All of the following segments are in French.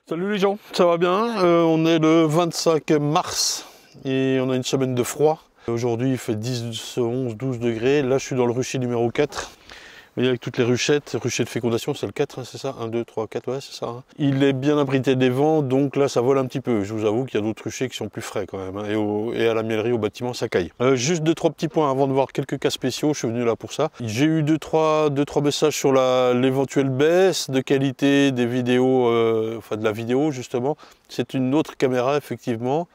Salut les gens, ça va bien? On est le 25 mars et on a une semaine de froid. Aujourd'hui il fait 10, 11, 12 degrés. Là je suis dans le rucher numéro 4. Vous voyez avec toutes les ruchettes, rucher de fécondation, c'est le 4, hein, c'est ça? 1, 2, 3, 4, ouais c'est ça. Hein. Il est bien abrité des vents, donc là ça vole un petit peu. Je vous avoue qu'il y a d'autres ruchers qui sont plus frais quand même. Hein, et à la miellerie, au bâtiment, ça caille. Juste 2-3 petits points avant de voir quelques cas spéciaux, je suis venu là pour ça. J'ai eu 2-3 messages sur l'éventuelle baisse de qualité des vidéos, enfin de la vidéo justement. C'est une autre caméra effectivement.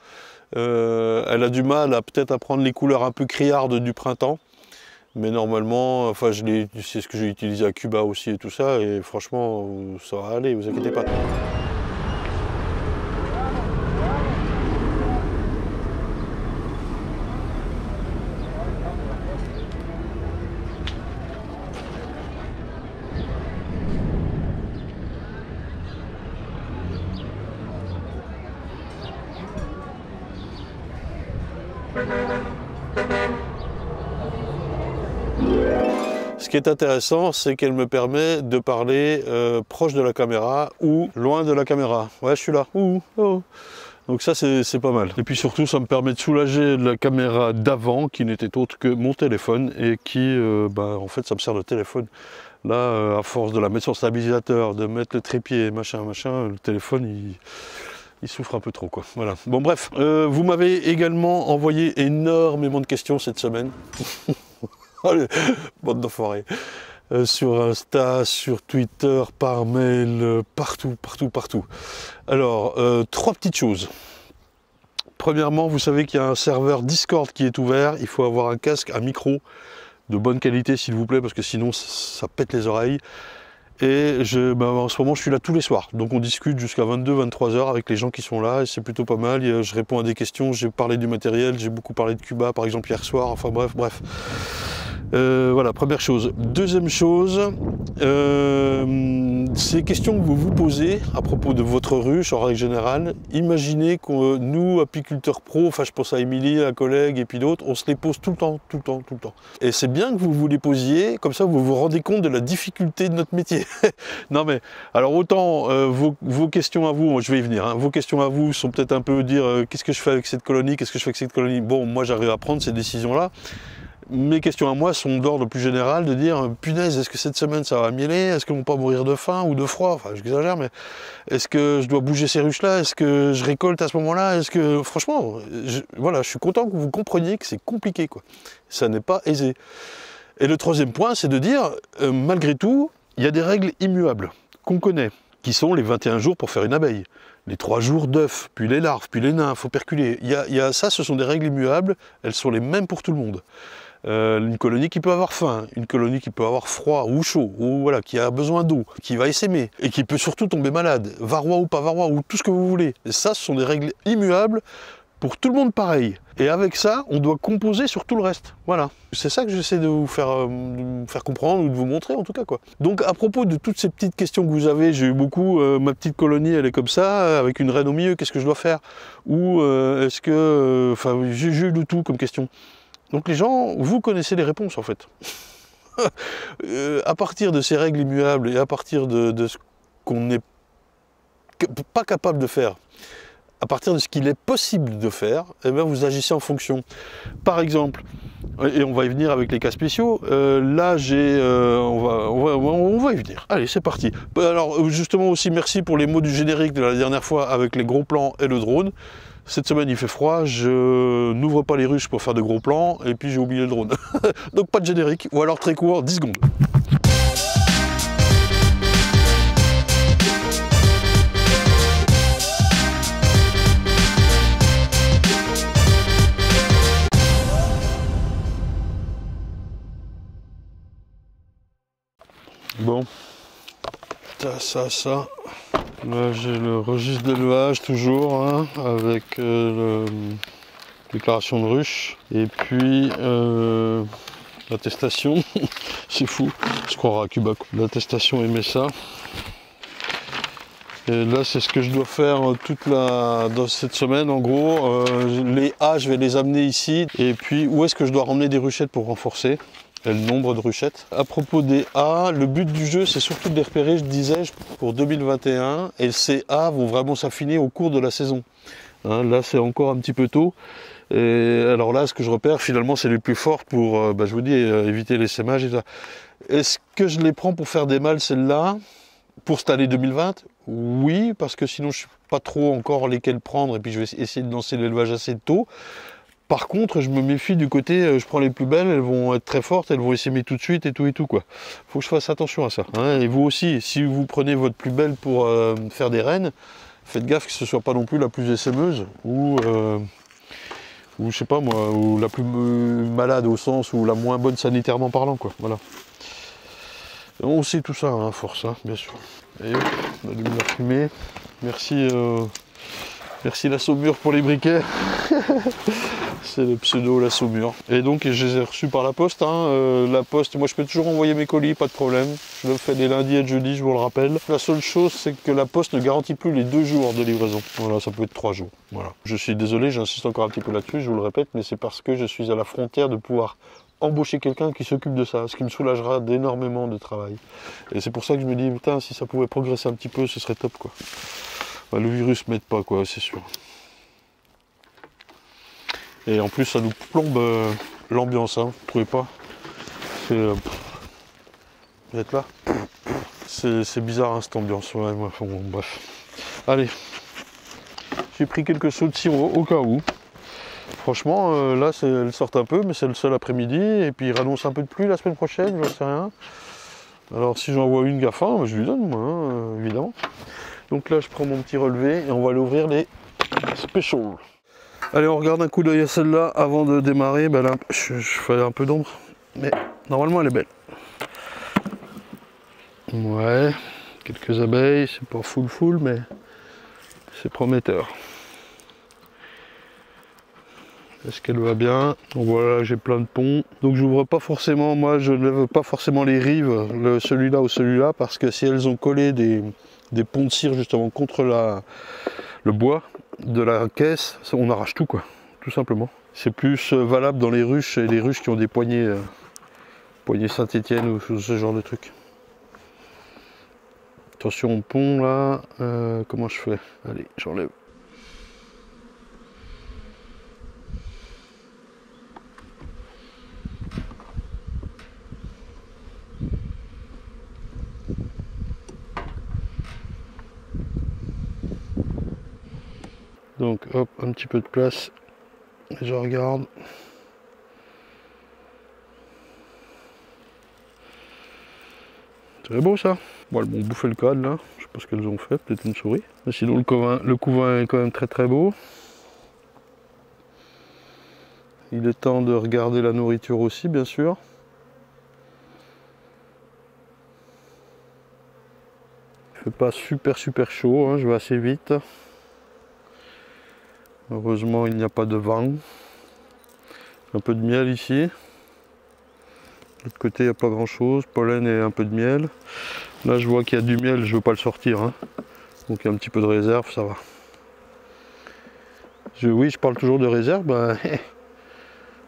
Elle a du mal à peut-être à prendre les couleurs un peu criardes du printemps. Mais normalement, enfin c'est ce que j'ai utilisé à Cuba aussi et tout ça, et franchement, ça va aller, vous inquiétez pas. Ce qui est intéressant, c'est qu'elle me permet de parler proche de la caméra ou loin de la caméra. Ouais, je suis là. Ouh, oh. Donc ça, c'est pas mal. Et puis surtout, ça me permet de soulager la caméra d'avant, qui n'était autre que mon téléphone, et qui, en fait, ça me sert de téléphone. Là, à force de la mettre sur le stabilisateur, de mettre le trépied, machin, le téléphone, il souffre un peu trop, quoi. Voilà. Bon, bref. Vous m'avez également envoyé énormément de questions cette semaine. Allez, bande d'enfoirés. Sur Insta, sur Twitter, par mail, partout. Alors, 3 petites choses. Premièrement, vous savez qu'il y a un serveur Discord qui est ouvert. Il faut avoir un casque, un micro de bonne qualité, s'il vous plaît, parce que sinon, ça pète les oreilles. Et en ce moment, je suis là tous les soirs. Donc, on discute jusqu'à 22-23 heures avec les gens qui sont là. Et c'est plutôt pas mal. Je réponds à des questions. J'ai parlé du matériel. J'ai beaucoup parlé de Cuba, par exemple, hier soir. Enfin, bref. Voilà, première chose. Deuxième chose, ces questions que vous vous posez à propos de votre ruche en règle générale, imaginez que nous, apiculteurs pros, enfin je pense à Émilie, un collègue et puis d'autres, on se les pose tout le temps. Et c'est bien que vous vous les posiez, comme ça vous vous rendez compte de la difficulté de notre métier. Non mais, alors autant vos questions à vous, je vais y venir, hein, vos questions à vous sont peut-être un peu dire qu'est-ce que je fais avec cette colonie, qu'est-ce que je fais avec cette colonie. Bon, moi j'arrive à prendre ces décisions-là. Mes questions à moi sont d'ordre plus général, de dire punaise, est-ce que cette semaine ça va mieller? Est-ce qu'ils vont pas mourir de faim ou de froid? Enfin, j'exagère, mais est-ce que je dois bouger ces ruches-là? Est-ce que je récolte à ce moment-là? Est-ce que, franchement, voilà, je suis content que vous compreniez que c'est compliqué, quoi. Ça n'est pas aisé. Et le troisième point, c'est de dire, malgré tout, il y a des règles immuables qu'on connaît, qui sont les 21 jours pour faire une abeille. Les 3 jours d'œufs, puis les larves, puis les nymphes, operculés. Ça, ce sont des règles immuables, elles sont les mêmes pour tout le monde. Une colonie qui peut avoir faim, une colonie qui peut avoir froid ou chaud, ou voilà, qui a besoin d'eau, qui va essaimer, et qui peut surtout tomber malade, varroa ou pas varroa, ou tout ce que vous voulez. Et ça, ce sont des règles immuables pour tout le monde pareil. Et avec ça, on doit composer sur tout le reste. Voilà. C'est ça que j'essaie de vous faire comprendre, ou de vous montrer en tout cas, quoi. Donc à propos de toutes ces petites questions que vous avez, j'ai eu beaucoup, ma petite colonie elle est comme ça, avec une reine au milieu, qu'est-ce que je dois faire? Ou est-ce que... Enfin, j'ai eu de tout comme question. Donc les gens, vous connaissez les réponses en fait. À partir de ces règles immuables et à partir de ce qu'on n'est pas capable de faire, à partir de ce qu'il est possible de faire, eh bien vous agissez en fonction. Par exemple, et on va y venir avec les cas spéciaux, là on va y venir. Allez, c'est parti. Alors justement aussi merci pour les mots du générique de la dernière fois avec les gros plans et le drone. Cette semaine il fait froid, je n'ouvre pas les ruches pour faire de gros plans et puis j'ai oublié le drone. Donc pas de générique, ou alors très court, 10 secondes. Bon, ça. Là j'ai le registre d'élevage toujours, hein, avec déclaration de ruche. Et puis l'attestation, c'est fou, je croirais à Cuba. L'attestation MSA. Et là c'est ce que je dois faire dans cette semaine en gros. Les A je vais les amener ici. Et puis où est-ce que je dois ramener des ruchettes pour renforcer? et le nombre de ruchettes. À propos des A, le but du jeu c'est surtout de les repérer, je disais, pour 2021, et ces A vont vraiment s'affiner au cours de la saison. Hein, là c'est encore un petit peu tôt. Et alors là, ce que je repère finalement, c'est les plus fortes pour, je vous dis, éviter l'essaimage et ça. Est-ce que je les prends pour faire des mâles, celles-là, pour cette année 2020? Oui, parce que sinon je ne sais pas trop encore lesquels prendre et puis je vais essayer de lancer l'élevage assez tôt. Par contre, je me méfie du côté, je prends les plus belles, elles vont être très fortes, elles vont essaimer tout de suite et tout quoi. Faut que je fasse attention à ça. Hein. Et vous aussi, si vous prenez votre plus belle pour faire des reines, faites gaffe que ce ne soit pas non plus la plus essaimeuse ou je sais pas moi, ou la plus malade au sens où la moins bonne sanitairement parlant quoi. Voilà. On sait tout ça hein, à force, hein, bien sûr. Et hop, on allume la fumée. Merci, merci la Saumure pour les briquets. C'est le pseudo la Saumure. Et donc je les ai reçus par la poste. Hein. La poste, moi je peux toujours envoyer mes colis, pas de problème. Je le fais les lundis et jeudis, je vous le rappelle. La seule chose, c'est que la poste ne garantit plus les 2 jours de livraison. Voilà, ça peut être 3 jours. Voilà. Je suis désolé, j'insiste encore un petit peu là-dessus, je vous le répète, mais c'est parce que je suis à la frontière de pouvoir embaucher quelqu'un qui s'occupe de ça, ce qui me soulagera d'énormément de travail. Et c'est pour ça que je me dis, putain, si ça pouvait progresser un petit peu, ce serait top, quoi. Bah, le virus m'aide pas, quoi, c'est sûr. Et en plus, ça nous plombe l'ambiance, hein, vous trouvez pas? C'est... vous êtes là? C'est bizarre, hein, cette ambiance, ouais, bon, bref. Allez, j'ai pris quelques seaux de sirop, au cas où. Franchement, là, elles sortent un peu, mais c'est le seul après-midi. Et puis, il annonce un peu de pluie la semaine prochaine, j'en sais rien. Alors, si j'en vois une GAFA, je lui donne, moi, hein, évidemment. Donc là, je prends mon petit relevé et on va aller ouvrir les specials. Allez, on regarde un coup d'œil à celle-là avant de démarrer. Ben là, je fais un peu d'ombre, mais normalement, elle est belle. Ouais, quelques abeilles, c'est pas full, mais c'est prometteur. Est-ce qu'elle va bien? Donc voilà, j'ai plein de ponts. Donc j'ouvre pas forcément, moi je ne lève pas forcément les rives, celui-là ou celui-là, parce que si elles ont collé des ponts de cire justement contre le bois de la caisse, on arrache tout quoi, tout simplement. C'est plus valable dans les ruches et les ruches qui ont des poignées, poignées Saint-Étienne ou ce genre de truc. Attention au pont là, comment je fais? Allez, j'enlève. Donc hop, un petit peu de place, et je regarde. C'est beau ça. Bon, elles m'ont bouffé le cadre là, je sais pas ce qu'elles ont fait, peut-être une souris. Mais sinon le couvain est quand même très beau. Il est temps de regarder la nourriture aussi, bien sûr. Il fait pas super chaud, hein, je vais assez vite. Heureusement, il n'y a pas de vent. Un peu de miel ici. De l'autre côté, il n'y a pas grand chose. Pollen et un peu de miel. Là, je vois qu'il y a du miel, je ne veux pas le sortir. Hein. Donc, il y a un petit peu de réserve, ça va. Oui, je parle toujours de réserve. Ben,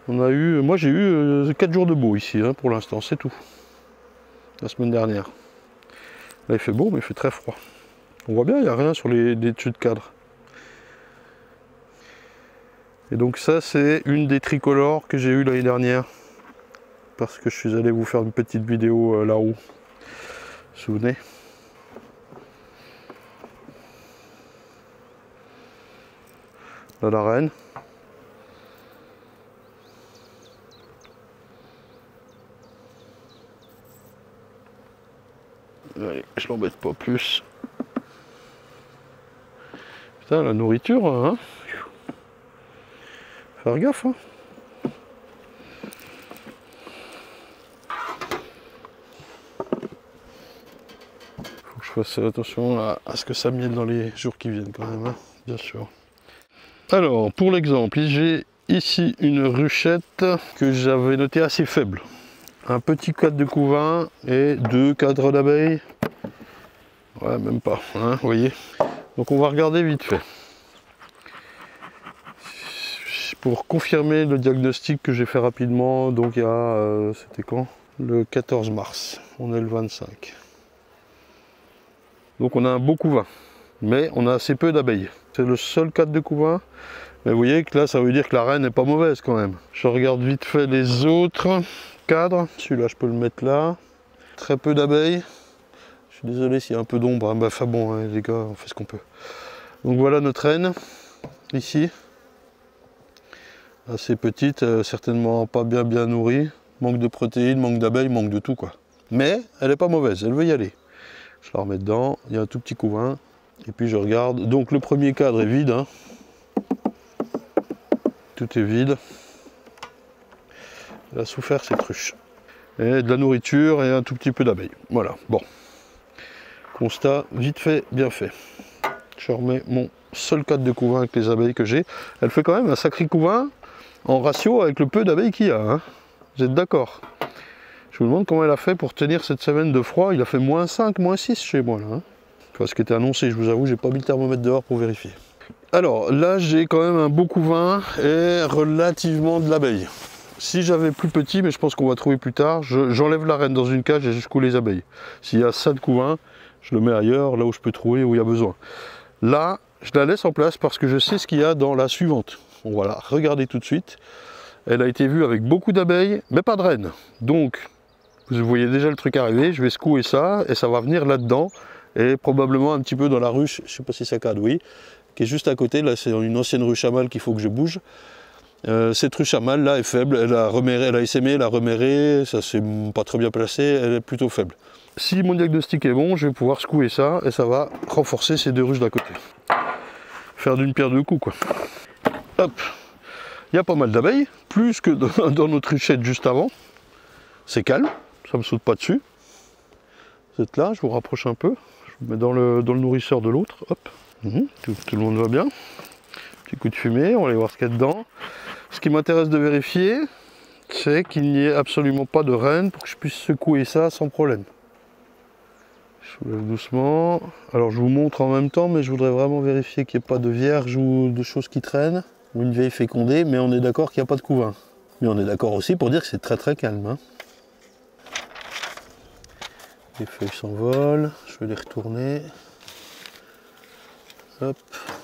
on a eu, moi, j'ai eu 4 jours de beau ici, hein, pour l'instant, c'est tout. La semaine dernière. Là, il fait beau, mais il fait très froid. On voit bien, il n'y a rien sur les dessus de cadre. Et donc ça, c'est une des tricolores que j'ai eues l'année dernière. Parce que je suis allé vous faire une petite vidéo là-haut. Vous vous souvenez? Là, la reine. Allez, je l'embête pas plus. Putain, la nourriture, hein. Faire gaffe, hein. Faut que je fasse attention à ce que ça mielle dans les jours qui viennent quand même, hein, bien sûr. Alors, pour l'exemple, j'ai ici une ruchette que j'avais notée assez faible. Un petit cadre de couvain et 2 cadres d'abeilles. Ouais, même pas, hein, vous voyez. Donc on va regarder vite fait. pour confirmer le diagnostic que j'ai fait rapidement. Donc il y a, c'était quand? Le 14 mars. On est le 25. Donc on a un beau couvain, mais on a assez peu d'abeilles. C'est le seul cadre de couvain. Mais vous voyez que là, ça veut dire que la reine n'est pas mauvaise quand même. Je regarde vite fait les autres cadres. Celui-là, je peux le mettre là. Très peu d'abeilles. Je suis désolé s'il y a un peu d'ombre. Hein. Bah, enfin bon, hein, les gars, on fait ce qu'on peut. Donc voilà notre reine, ici. Assez petite, certainement pas bien nourrie. Manque de protéines, manque d'abeilles, manque de tout quoi. Mais elle n'est pas mauvaise, elle veut y aller. Je la remets dedans, il y a un tout petit couvain. Et puis je regarde. Donc le premier cadre est vide. Hein. Tout est vide. Elle a souffert cette ruche. Et de la nourriture et un tout petit peu d'abeilles. Voilà, bon. Constat, vite fait, bien fait. Je remets mon seul cadre de couvain avec les abeilles que j'ai. Elle fait quand même un sacré couvain en ratio avec le peu d'abeilles qu'il y a. Hein. Vous êtes d'accord? Je me demande comment elle a fait pour tenir cette semaine de froid. Il a fait -5, -6 chez moi là. Hein. Enfin, ce qui était annoncé, je vous avoue, j'ai pas mis le thermomètre dehors pour vérifier. Alors là, j'ai quand même un beau couvain et relativement de l'abeille. Si j'avais plus petit, mais je pense qu'on va trouver plus tard, j'enlève la reine dans une cage et je secoue les abeilles. S'il y a ça de couvain, je le mets ailleurs, là où je peux trouver, où il y a besoin. Là, je la laisse en place parce que je sais ce qu'il y a dans la suivante. On va la regarder tout de suite. Elle a été vue avec beaucoup d'abeilles, mais pas de reine. Donc, vous voyez déjà le truc arriver, je vais secouer ça et ça va venir là-dedans. Et probablement un petit peu dans la ruche, je ne sais pas si ça cadre, oui, qui est juste à côté. Là, c'est une ancienne ruche à mâle qu'il faut que je bouge. Cette ruche à mâle là est faible, elle a essaimé, elle a reméré, ça s'est pas très bien placé, elle est plutôt faible. Si mon diagnostic est bon, je vais pouvoir secouer ça et ça va renforcer ces deux ruches d'à côté. Faire d'une pierre deux coups quoi. Hop, il y a pas mal d'abeilles, plus que dans notre ruchette juste avant. C'est calme, ça me saute pas dessus. Vous êtes là, je vous rapproche un peu. Je vous mets dans le nourrisseur de l'autre. Hop, tout le monde va bien. Petit coup de fumée, on va aller voir ce qu'il y a dedans. Ce qui m'intéresse de vérifier, c'est qu'il n'y ait absolument pas de reine pour que je puisse secouer ça sans problème. Je soulève doucement. Alors je vous montre en même temps, mais je voudrais vraiment vérifier qu'il n'y ait pas de vierge ou de choses qui traînent, ou une vieille fécondée, mais on est d'accord qu'il n'y a pas de couvain. Mais on est d'accord aussi pour dire que c'est très calme. Hein. Les feuilles s'envolent, je vais les retourner. Hop,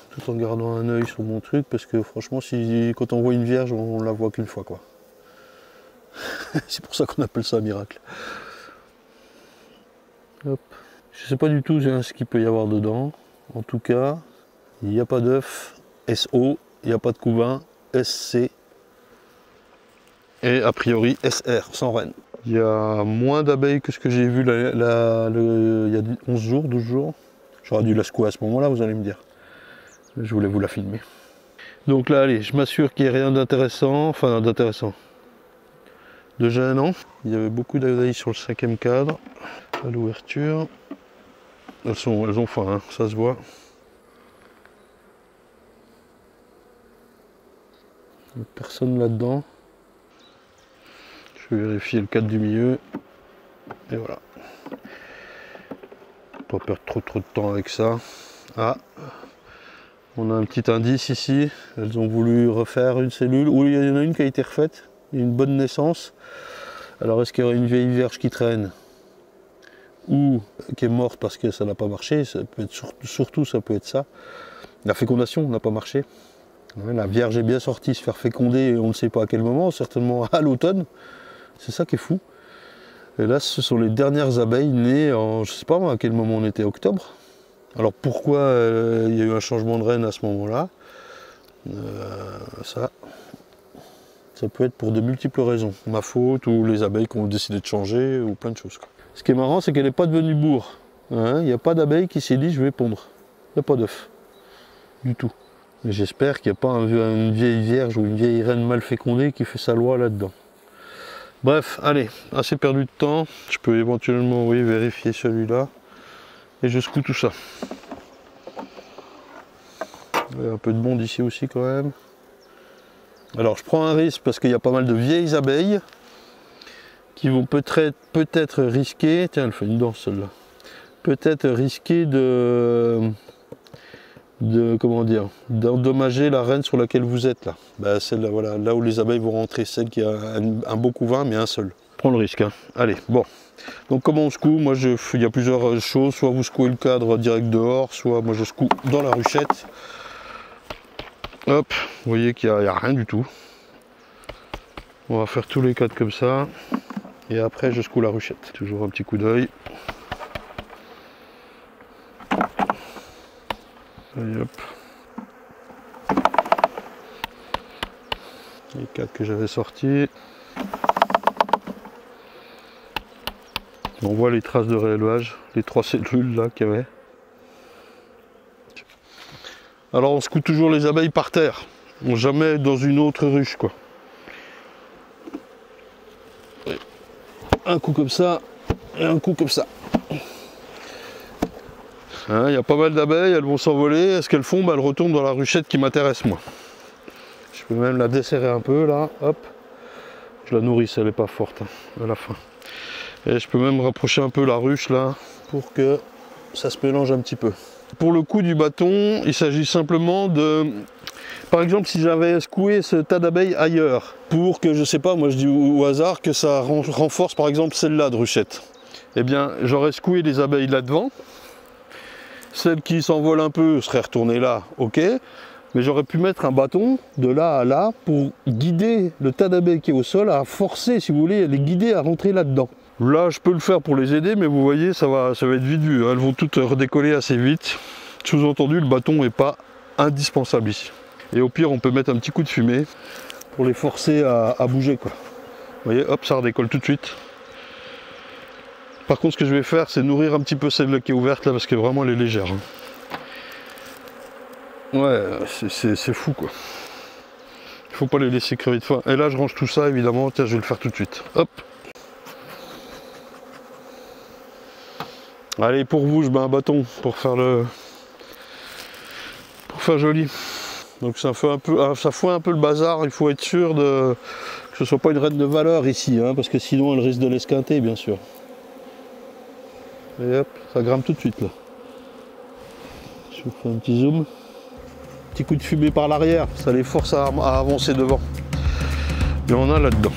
tout en gardant un œil sur mon truc, parce que franchement, quand on voit une vierge, on la voit qu'une fois, quoi. C'est pour ça qu'on appelle ça un miracle. Hop. Je sais pas du tout ce qu'il peut y avoir dedans. En tout cas, il n'y a pas d'œuf, SO, il n'y a pas de couvain, SC. Et a priori, SR, sans reine. Il y a moins d'abeilles que ce que j'ai vu il y a 11 jours, 12 jours. J'aurais dû la secouer à ce moment-là, vous allez me dire. Je voulais vous la filmer. Donc là, allez, je m'assure qu'il n'y ait rien d'intéressant, enfin d'intéressant, de gênant. Il y avait beaucoup d'abeilles sur le 5e cadre. À l'ouverture. Elles ont faim, hein, ça se voit. Personne là-dedans. Je vais vérifier le cadre du milieu. Et voilà. Pas perdre trop de temps avec ça. Ah, on a un petit indice ici. Elles ont voulu refaire une cellule. Ou il y en a une qui a été refaite. Il y a une bonne naissance. Alors est-ce qu'il y aurait une vieille vierge qui traîne? Ou qui est morte parce que ça n'a pas marché? Ça peut être surtout ça peut être ça. La fécondation n'a pas marché. La vierge est bien sortie se faire féconder, on ne sait pas à quel moment, certainement à l'automne. C'est ça qui est fou. Et là, ce sont les dernières abeilles nées en, je ne sais pas moi à quel moment on était, octobre. Alors pourquoi il y a eu un changement de reine à ce moment-là? Ça peut être pour de multiples raisons. Ma faute, ou les abeilles qui ont décidé de changer, ou plein de choses. Ce qui est marrant, c'est qu'elle n'est pas devenue bourre. Hein, il n'y a pas d'abeille qui s'est dit je vais pondre. Il n'y a pas d'œuf. Du tout. J'espère qu'il n'y a pas une vieille vierge ou une vieille reine mal fécondée qui fait sa loi là-dedans. Bref, allez, assez perdu de temps. Je peux éventuellement, oui, vérifier celui-là. Et je secoue tout ça. Il y a un peu de monde ici aussi quand même. Alors je prends un risque parce qu'il y a pas mal de vieilles abeilles qui vont peut-être risquer, tiens elle fait une danse celle-là, peut-être risquer de comment dire, d'endommager la reine sur laquelle vous êtes là. Bah, celle-là, voilà, là où les abeilles vont rentrer, celle qui a un beau couvain, mais un seul. Prends le risque, hein. Allez, bon. Donc comment on secoue? Moi, il y a plusieurs choses. Soit vous secouez le cadre direct dehors, soit moi je secoue dans la ruchette. Hop, vous voyez qu'il n'y a rien du tout. On va faire tous les cadres comme ça. Et après, je secoue la ruchette. Toujours un petit coup d'œil. Allez, hop. Les cadres que j'avais sortis. On voit les traces de réélevage, les 3 cellules là qu'il y avait. Alors on secoue toujours les abeilles par terre, jamais dans une autre ruche quoi. Un coup comme ça et un coup comme ça. Hein, il y a pas mal d'abeilles, elles vont s'envoler. Est-ce qu'elles font? Bah, elles retournent dans la ruchette qui m'intéresse moi. Je peux même la desserrer un peu là, hop. Je la nourris, elle n'est pas forte hein, à la fin. Et je peux même rapprocher un peu la ruche là pour que ça se mélange un petit peu. Pour le coup du bâton, il s'agit simplement de... Par exemple, si j'avais secoué ce tas d'abeilles ailleurs, pour que, je sais pas, moi je dis au hasard, que ça renforce par exemple celle-là de ruchette, eh bien j'aurais secoué les abeilles là devant. Celles qui s'envolent un peu seraient retournées là, ok. Mais j'aurais pu mettre un bâton de là à là pour guider le tas d'abeilles qui est au sol, à forcer, si vous voulez, les guider à rentrer là-dedans. Là, je peux le faire pour les aider, mais vous voyez, ça va être vite vu. Elles vont toutes redécoller assez vite. Sous-entendu, le bâton n'est pas indispensable ici. Et au pire, on peut mettre un petit coup de fumée pour les forcer à bouger, quoi. Vous voyez, hop, ça redécolle tout de suite. Par contre, ce que je vais faire, c'est nourrir un petit peu celle qui est ouverte là, parce que vraiment, elle est légère. Hein. Ouais, c'est fou, quoi. Il faut pas les laisser crever de faim. Et là, je range tout ça, évidemment. Tiens, je vais le faire tout de suite. Hop. Allez, pour vous, je mets un bâton pour faire joli. Donc ça fout un peu le bazar. Il faut être sûr que ce soit pas une reine de valeur ici, hein, parce que sinon elle risque de l'esquinter, bien sûr. Et hop, ça grimpe tout de suite là. Je vous fais un petit zoom. Petit coup de fumée par l'arrière, ça les force à avancer devant. Et on a là-dedans.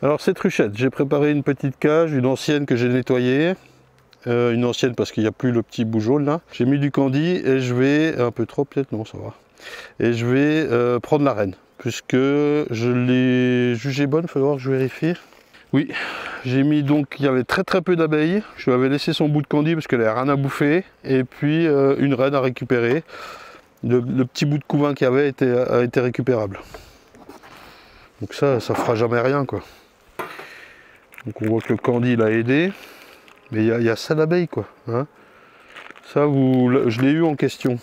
Alors cette ruchette, j'ai préparé une petite cage, une ancienne que j'ai nettoyée. Une ancienne parce qu'il n'y a plus le petit bout jaune là. J'ai mis du candy et je vais, un peu trop peut-être, non ça va. Et je vais prendre la reine, puisque je l'ai jugée bonne, il va falloir que je vérifie. Oui, j'ai mis donc, il y avait très peu d'abeilles. Je lui avais laissé son bout de candy parce qu'elle n'avait rien à bouffer. Et puis une reine à récupérer. Le petit bout de couvain qu'il y avait a été récupérable. Donc ça fera jamais rien quoi. Donc on voit que le candy l'a aidé. Mais il y a ça d'abeilles quoi. Hein. Ça, je l'ai eu en question.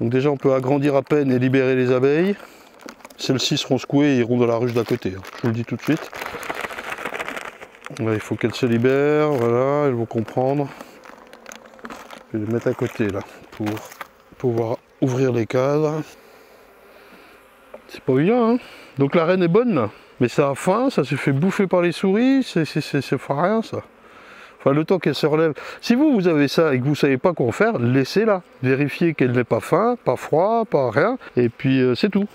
Donc déjà on peut agrandir à peine et libérer les abeilles. Celles-ci seront secouées et iront dans la ruche d'à côté, hein. Je vous le dis tout de suite. Là, il faut qu'elles se libèrent, voilà, elles vont comprendre. Je vais les mettre à côté là pour pouvoir ouvrir les cadres. C'est pas évident, hein. Donc la reine est bonne là, mais ça a faim, ça se fait bouffer par les souris, c'est rien ça. Enfin, le temps qu'elle se relève. Si vous avez ça et que vous ne savez pas quoi en faire, laissez-la. Vérifiez qu'elle n'est pas faim, pas froid, pas rien, et puis c'est tout.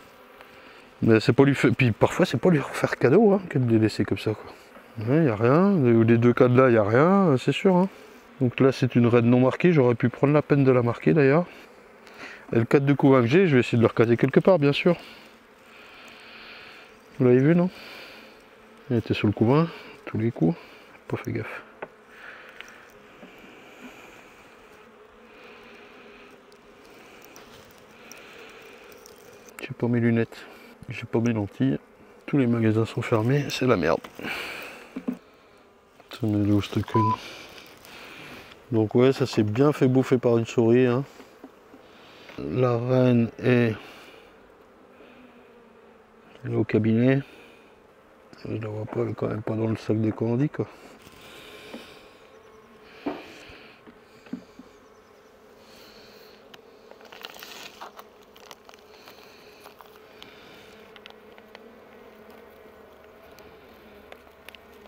Mais c'est pas lui faire. Puis parfois c'est pas lui faire cadeau, hein, qu'elle les laisser comme ça, quoi. Il n'y a rien, les deux cas de là, il n'y a rien, c'est sûr. Hein. Donc là c'est une reine non marquée, j'aurais pu prendre la peine de la marquer d'ailleurs. Et le cadre de couvain que j'ai, je vais essayer de le recaser quelque part, bien sûr. Vous l'avez vu, non? Il était sur le couvain, tous les coups, pas fait gaffe. J'ai pas mes lunettes, j'ai pas mes lentilles, tous les magasins sont fermés, c'est la merde. Tenez le cette conne. Donc ouais, ça s'est bien fait bouffer par une souris, hein. La reine est au cabinet. Je la vois pas, elle est quand même pas dans le sac des candis, quoi.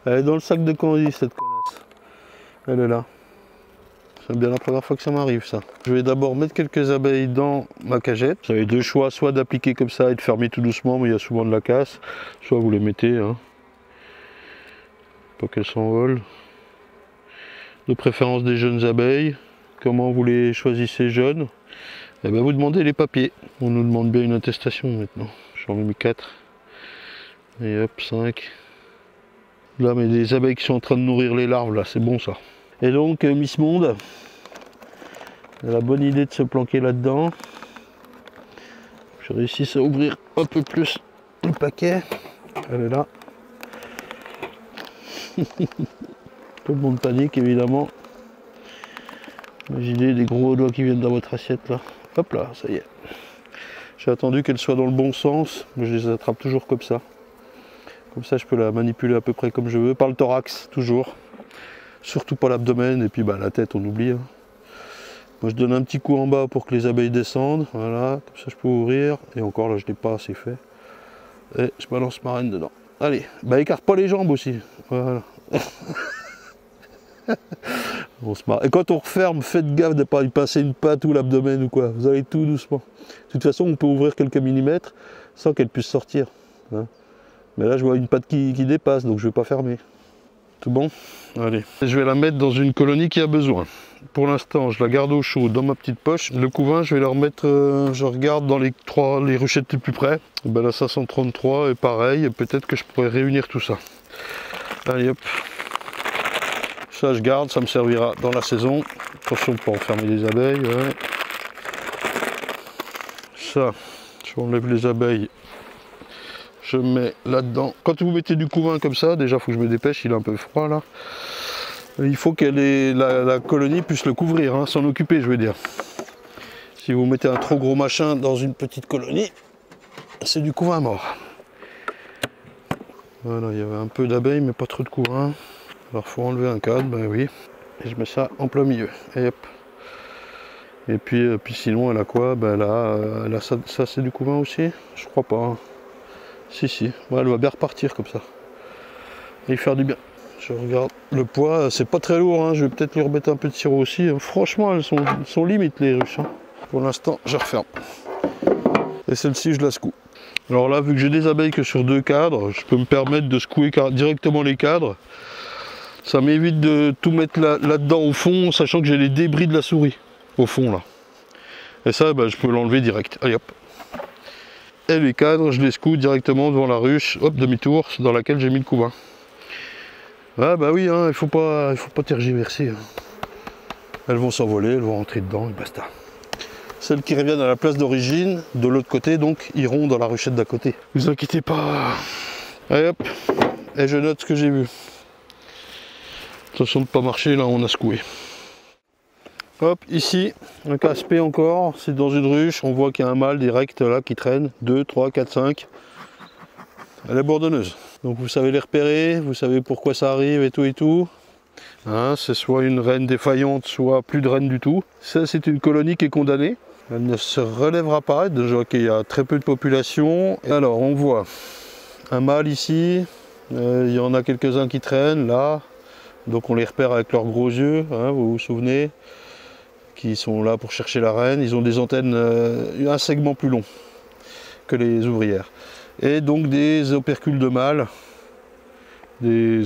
Elle est dans le sac de candis, cette connasse. Elle est là. C'est bien la première fois que ça m'arrive, ça. Je vais d'abord mettre quelques abeilles dans ma cagette. Vous avez deux choix, soit d'appliquer comme ça et de fermer tout doucement, mais il y a souvent de la casse. Soit vous les mettez, hein. Pas qu'elles s'envolent. De préférence des jeunes abeilles. Comment vous les choisissez jeunes? Eh bien, vous demandez les papiers. On nous demande bien une attestation maintenant. J'en ai mis 4. Et hop, 5. Là, mais des abeilles qui sont en train de nourrir les larves, là, c'est bon ça. Et donc, Miss Monde, elle a la bonne idée de se planquer là-dedans. Je réussis à ouvrir un peu plus le paquet. Elle est là. Tout le monde panique, évidemment. Imaginez des gros doigts qui viennent dans votre assiette, là. Hop là, ça y est. J'ai attendu qu'elle soit dans le bon sens, mais je les attrape toujours comme ça. Comme ça, je peux la manipuler à peu près comme je veux. Par le thorax, toujours. Surtout pas l'abdomen, et puis bah, la tête, on oublie. Hein. Moi, je donne un petit coup en bas pour que les abeilles descendent. Voilà, comme ça, je peux ouvrir. Et encore, là, je n'ai pas assez fait. Et je balance ma reine dedans. Allez, bah écarte pas les jambes aussi. Voilà. On se marre. Et quand on referme, faites gaffe de ne pas y passer une patte ou l'abdomen ou quoi. Vous allez tout doucement. De toute façon, on peut ouvrir quelques millimètres sans qu'elle puisse sortir. Hein. Mais là, je vois une patte qui dépasse, donc je ne vais pas fermer. Tout bon? Allez. Je vais la mettre dans une colonie qui a besoin. Pour l'instant, je la garde au chaud dans ma petite poche. Le couvain, je vais la remettre, je regarde dans les ruchettes les plus près. Ben, la 533 est pareil, et peut-être que je pourrais réunir tout ça. Allez hop. Ça, je garde, ça me servira dans la saison. Attention pour enfermer les abeilles. Ouais. Ça, je enlève les abeilles. Je mets là-dedans. Quand vous mettez du couvain comme ça, déjà il faut que je me dépêche, il est un peu froid là. Il faut que la colonie puisse le couvrir, hein, s'en occuper, je veux dire. Si vous mettez un trop gros machin dans une petite colonie, c'est du couvain mort. Voilà, il y avait un peu d'abeilles, mais pas trop de couvain. Alors il faut enlever un cadre, ben oui. Et je mets ça en plein milieu. Et hop. Et puis sinon, elle a quoi? Ben là, elle a ça c'est du couvain aussi? Je crois pas. Hein. Si, ouais, elle va bien repartir comme ça. Et faire du bien. Je regarde le poids, c'est pas très lourd, hein. Je vais peut-être lui remettre un peu de sirop aussi. Franchement, elles sont limites les ruches. Hein. Pour l'instant, je referme. Et celle-ci, je la secoue. Alors là, vu que j'ai des abeilles que sur 2 cadres, je peux me permettre de secouer directement les cadres. Ça m'évite de tout mettre là-dedans au fond, sachant que j'ai les débris de la souris au fond là. Et ça, ben, je peux l'enlever direct. Allez hop. Et les cadres, je les secoue directement devant la ruche, hop, demi-tour, dans laquelle j'ai mis le couvain. Ah bah oui, hein, il faut pas tergiverser. Hein. Elles vont s'envoler, elles vont rentrer dedans et basta. Celles qui reviennent à la place d'origine, de l'autre côté, donc, iront dans la ruchette d'à côté. Vous inquiétez pas. Allez hop, et je note ce que j'ai vu. Attention de ne pas marcher, là on a secoué. Hop, ici, un casse-pied encore, c'est dans une ruche, on voit qu'il y a un mâle direct là qui traîne, 2, 3, 4, 5. Elle est bourdonneuse. Donc vous savez les repérer, vous savez pourquoi ça arrive et tout. Hein, c'est soit une reine défaillante, soit plus de reine du tout. Ça, c'est une colonie qui est condamnée. Elle ne se relèvera pas, déjà qu'il y a très peu de population. Et alors, on voit un mâle ici, il y en a quelques-uns qui traînent là. Donc on les repère avec leurs gros yeux, hein, vous vous souvenez, qui sont là pour chercher la reine. Ils ont des antennes, un segment plus long que les ouvrières. Et donc des opercules de mâles, des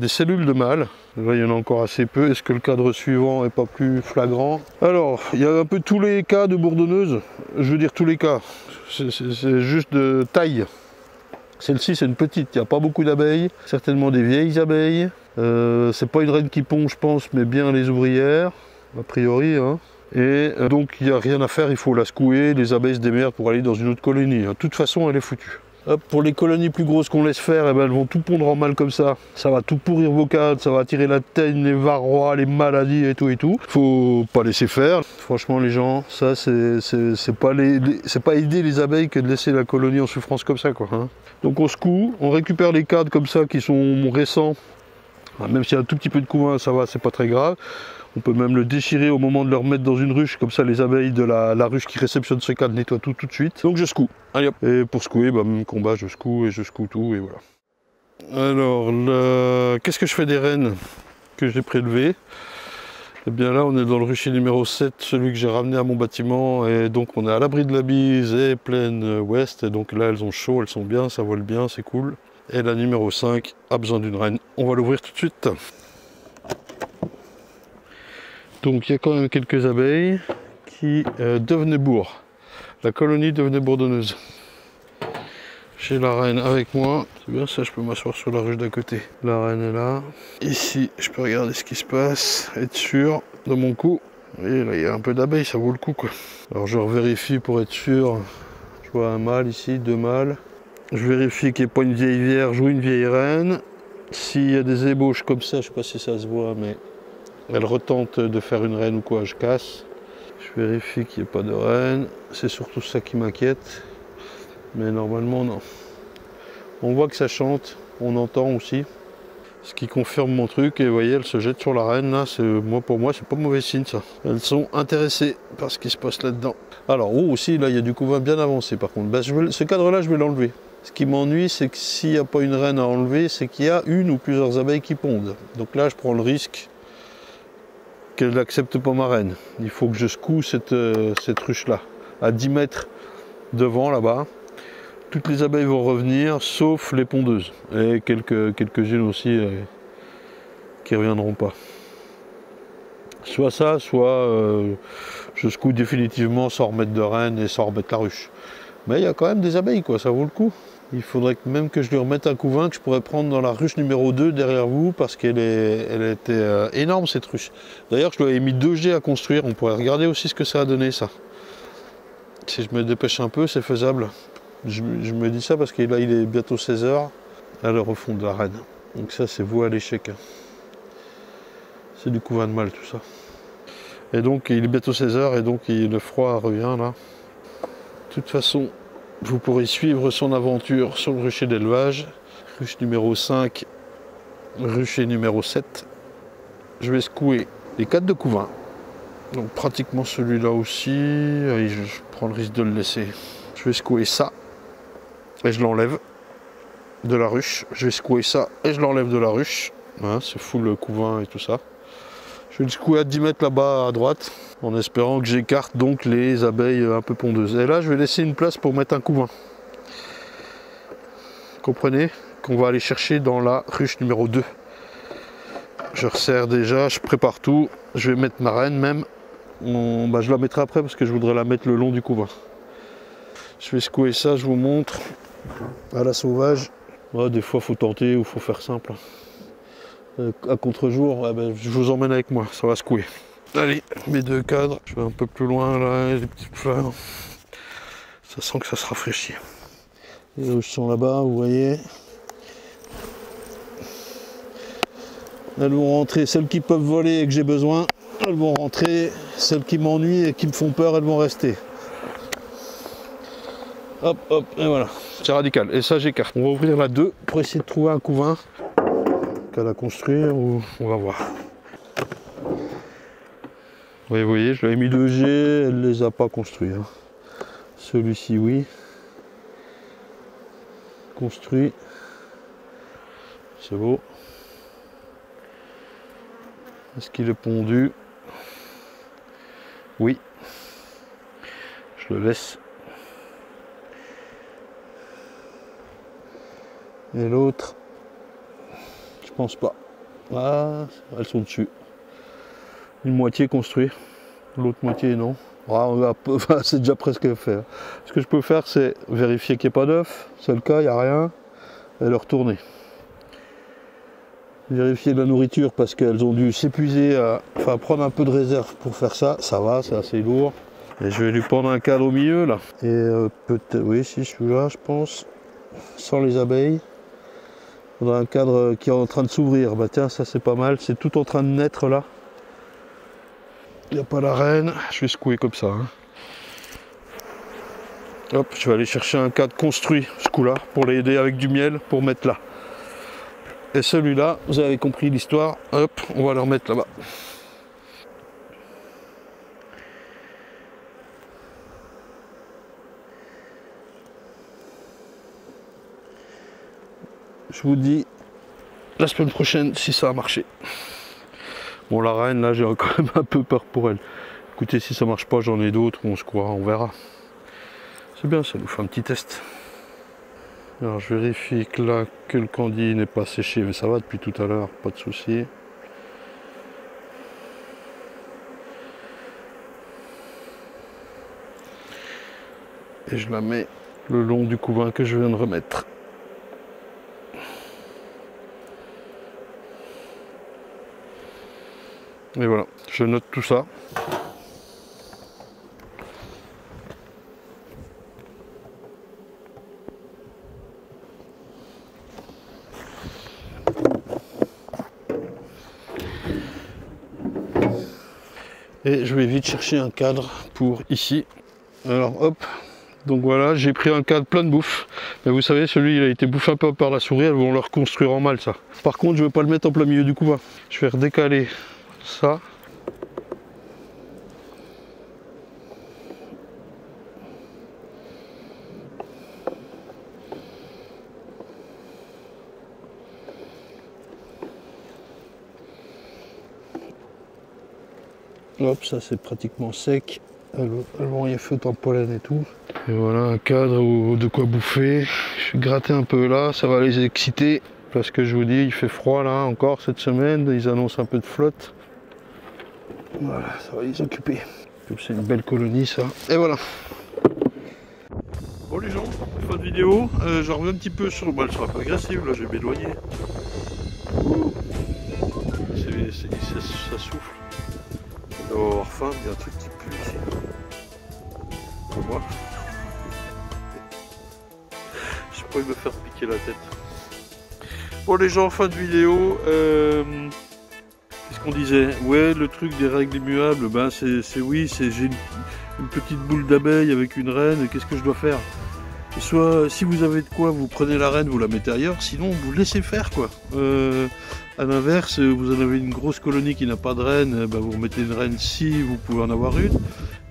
cellules de mâles. Là, il y en a encore assez peu. Est-ce que le cadre suivant n'est pas plus flagrant? Alors, il y a un peu tous les cas de bourdonneuse. Je veux dire tous les cas. C'est juste de taille. Celle-ci, c'est une petite. Il n'y a pas beaucoup d'abeilles. Certainement des vieilles abeilles. C'est pas une reine qui pond, je pense, mais bien les ouvrières, a priori. Hein. Et donc, il n'y a rien à faire. Il faut la secouer. Les abeilles se démerdent pour aller dans une autre colonie. De toute façon, elle est foutue. Hop, pour les colonies plus grosses qu'on laisse faire, eh ben, elles vont tout pondre en mâle comme ça. Ça va tout pourrir vos cadres, ça va attirer la teigne, les varrois, les maladies et tout. Faut pas laisser faire. Franchement les gens, ça c'est pas aider les abeilles que de laisser la colonie en souffrance comme ça quoi. Hein. Donc on secoue, on récupère les cadres comme ça qui sont récents. Même s'il y a un tout petit peu de couvain, ça va, c'est pas très grave. On peut même le déchirer au moment de le remettre dans une ruche, comme ça les abeilles de la ruche qui réceptionne ce cadre nettoient tout de suite. Donc je secoue, allez hop. Et pour secouer, bah, même combat, je secoue tout et voilà. Alors, qu'est-ce que je fais des rennes que j'ai prélevées? Et bien là on est dans le rucher numéro 7, celui que j'ai ramené à mon bâtiment, et donc on est à l'abri de la bise et pleine ouest, et donc là elles ont chaud, elles sont bien, ça vole bien, c'est cool. Et la numéro 5 a besoin d'une reine, on va l'ouvrir tout de suite. Donc il y a quand même quelques abeilles qui devenaient bourres. La colonie devenait bourdonneuse. J'ai la reine avec moi. C'est bien ça, je peux m'asseoir sur la ruche d'à côté. La reine est là. Ici, je peux regarder ce qui se passe, être sûr de mon coup. Et là, il y a un peu d'abeilles, ça vaut le coup quoi. Alors je vérifie pour être sûr. Je vois un mâle ici, 2 mâles. Je vérifie qu'il n'y ait pas une vieille vierge ou une vieille reine. S'il y a des ébauches comme ça, je ne sais pas si ça se voit, mais elle retente de faire une reine ou quoi, je casse. Je vérifie qu'il n'y ait pas de reine. C'est surtout ça qui m'inquiète. Mais normalement, non. On voit que ça chante, on entend aussi. Ce qui confirme mon truc. Et vous voyez, elle se jette sur la reine. Là, pour moi, c'est pas mauvais signe ça. Elles sont intéressées par ce qui se passe là-dedans. Alors, oh, aussi, là, il y a du couvain bien avancé par contre. Bah, ce cadre-là, je vais l'enlever. Ce qui m'ennuie, c'est que s'il n'y a pas une reine à enlever, c'est qu'il y a une ou plusieurs abeilles qui pondent. Donc là, je prends le risque qu'elle n'accepte pas ma reine. Il faut que je secoue cette ruche-là, à 10 mètres devant, là-bas. Toutes les abeilles vont revenir, sauf les pondeuses. Et quelques-unes aussi qui ne reviendront pas. Soit ça, soit je secoue définitivement sans remettre de reine et sans remettre la ruche. Mais il y a quand même des abeilles, quoi, ça vaut le coup. Il faudrait même que je lui remette un couvain que je pourrais prendre dans la ruche numéro 2 derrière vous, parce qu'elle était énorme cette ruche. D'ailleurs, je lui avais mis 2G à construire, on pourrait regarder aussi ce que ça a donné ça. Si je me dépêche un peu, c'est faisable. Je me dis ça parce que là, il est bientôt 16 h à l'heure au fond de la reine. Donc ça, c'est voué à l'échec. C'est du couvain de mâle tout ça. Et donc, il est bientôt 16 h et donc le froid revient là. De toute façon, vous pourrez suivre son aventure sur le rucher d'élevage. Ruche numéro 5, rucher numéro 7. Je vais secouer les 4 de couvain. Donc pratiquement celui-là aussi. Allez, je prends le risque de le laisser. Je vais secouer ça et je l'enlève de la ruche. Je vais secouer ça et je l'enlève de la ruche. Hein, c'est full le couvain et tout ça. Je vais le secouer à 10 mètres là-bas à droite, en espérant que j'écarte donc les abeilles un peu pondeuses. Et là, je vais laisser une place pour mettre un couvain. Comprenez qu'on va aller chercher dans la ruche numéro 2. Je resserre déjà, je prépare tout. Je vais mettre ma reine même. Je la mettrai après parce que je voudrais la mettre le long du couvain. Je vais secouer ça, je vous montre. À la sauvage. Ouais, des fois, il faut tenter ou il faut faire simple. À contre-jour, je vous emmène avec moi, ça va secouer. Allez, mes 2 cadres, je vais un peu plus loin là, les petites fleurs. Ça sent que ça se rafraîchit. Les ruches sont là-bas, vous voyez. Elles vont rentrer, celles qui peuvent voler et que j'ai besoin. Elles vont rentrer. Celles qui m'ennuient et qui me font peur, elles vont rester. Hop, hop, et voilà. C'est radical. Et ça, j'écarte. On va ouvrir la 2 pour essayer de trouver un couvain qu'elle a construire ou on va voir. Oui, vous voyez, je l'avais mis 2G, elle ne les a pas construits. Hein. Celui-ci, oui. Construit. C'est beau. Est-ce qu'il est pondu? Oui. Je le laisse. Et l'autre, je pense pas. Ah, elles sont dessus. Une moitié construite, l'autre moitié non. Ah, c'est déjà presque fait. Ce que je peux faire, c'est vérifier qu'il n'y ait pas d'œuf. C'est le cas, il n'y a rien. Et le retourner. Vérifier la nourriture parce qu'elles ont dû s'épuiser, enfin prendre un peu de réserve pour faire ça. Ça va, c'est assez lourd. Et je vais lui prendre un cadre au milieu là. Et peut-être, oui, si celui-là, je pense, sans les abeilles. Il faudra un cadre qui est en train de s'ouvrir. Bah tiens, ça c'est pas mal. C'est tout en train de naître là. Il n'y a pas la reine, je vais secouer comme ça. Hein. Hop, je vais aller chercher un cadre construit, ce coup-là, pour l'aider avec du miel, pour mettre là. Et celui-là, vous avez compris l'histoire, hop, on va le remettre là-bas. Je vous dis la semaine prochaine si ça a marché. Bon, la reine, là, j'ai quand même un peu peur pour elle. Écoutez, si ça marche pas, j'en ai d'autres, on se croira, on verra. C'est bien, ça nous fait un petit test. Alors, je vérifie que là, que le candy n'est pas séché, mais ça va depuis tout à l'heure, pas de souci. Et je la mets le long du couvain que je viens de remettre. Et voilà, je note tout ça. Et je vais vite chercher un cadre pour ici. Alors hop, donc voilà, j'ai pris un cadre plein de bouffe. Mais vous savez, celui il a été bouffé un peu par la souris, elles vont le reconstruire en mal ça. Par contre, je ne vais pas le mettre en plein milieu du couvain. Je vais redécaler ça. Hop, ça c'est pratiquement sec. Elles vont y foutre en pollen et tout. Et voilà un cadre de quoi bouffer. Je vais gratter un peu là, ça va les exciter. Parce que je vous dis, il fait froid là encore cette semaine. Ils annoncent un peu de flotte. Voilà, ça va les occuper. C'est une belle colonie ça. Et voilà. Bon les gens, fin de vidéo. J'en reviens un petit peu sur... Bah, elle sera pas agressive, là je vais m'éloigner. Ça souffle. On doit avoir faim, il y a un truc qui pue ici. Pour moi. Je pourrais me faire piquer la tête. Bon les gens, fin de vidéo. Qu'est-ce qu'on disait? Ouais, le truc des règles immuables, ben c'est oui, j'ai une petite boule d'abeille avec une reine, qu'est-ce que je dois faire? Soit si vous avez de quoi, vous prenez la reine, vous la mettez ailleurs, sinon vous laissez faire quoi. À l'inverse, vous en avez une grosse colonie qui n'a pas de reine, ben vous remettez une reine si vous pouvez en avoir une.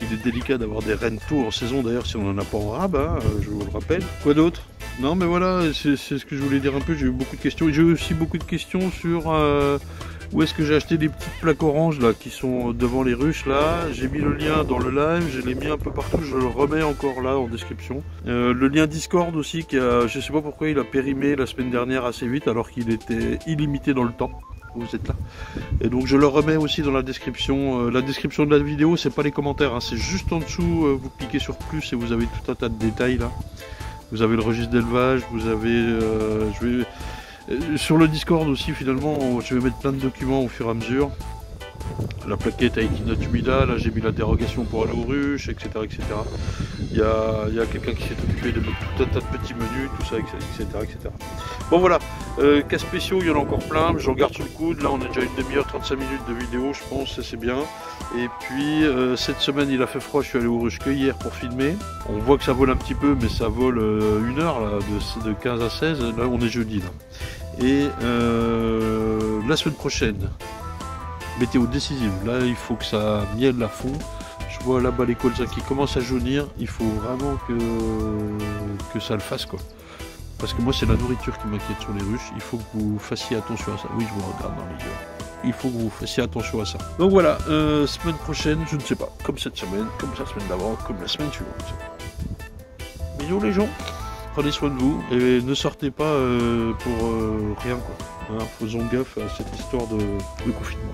Il est délicat d'avoir des reines tôt en saison d'ailleurs si on n'en a pas en rab, hein, je vous le rappelle. Quoi d'autre? Non mais voilà, c'est ce que je voulais dire un peu, j'ai eu beaucoup de questions. J'ai eu aussi beaucoup de questions sur où est-ce que j'ai acheté des petites plaques oranges là qui sont devant les ruches là. J'ai mis le lien dans le live, je l'ai mis un peu partout, je le remets encore là en description. Le lien Discord aussi, qui a, je sais pas pourquoi il a périmé la semaine dernière assez vite alors qu'il était illimité dans le temps. Vous êtes là. Et donc je le remets aussi dans la description. La description de la vidéo, c'est pas les commentaires, hein, c'est juste en dessous, vous cliquez sur plus et vous avez tout un tas de détails là. Vous avez le registre d'élevage, vous avez... sur le Discord aussi finalement, je vais mettre plein de documents au fur et à mesure. La plaquette à Equinox Humida, là j'ai mis la dérogation pour aller aux ruches, etc. etc. Il y a quelqu'un qui s'est occupé de mettre tout un tas de petits menus, tout ça, etc. etc. Bon voilà, cas spéciaux, il y en a encore plein, j'en garde sous le coude. Là on a déjà une demi-heure, 35 minutes de vidéo, je pense, ça c'est bien. Et puis cette semaine il a fait froid, je suis allé aux ruches que hier pour filmer. On voit que ça vole un petit peu, mais ça vole 1 heure là, de 15 à 16, là on est jeudi là. Et la semaine prochaine, météo décisive, là il faut que ça mielle à fond. Je vois là-bas les colzas qui commencent à jaunir, il faut vraiment que ça le fasse quoi. Parce que moi c'est la nourriture qui m'inquiète sur les ruches, il faut que vous fassiez attention à ça. Oui, je vous regarde dans les yeux. Il faut que vous fassiez attention à ça. Donc voilà, semaine prochaine, je ne sais pas, comme cette semaine, comme la semaine d'avant, comme la semaine suivante. Bisous les gens, prenez soin de vous et ne sortez pas pour rien quoi. Hein, faisons gaffe à cette histoire de confinement.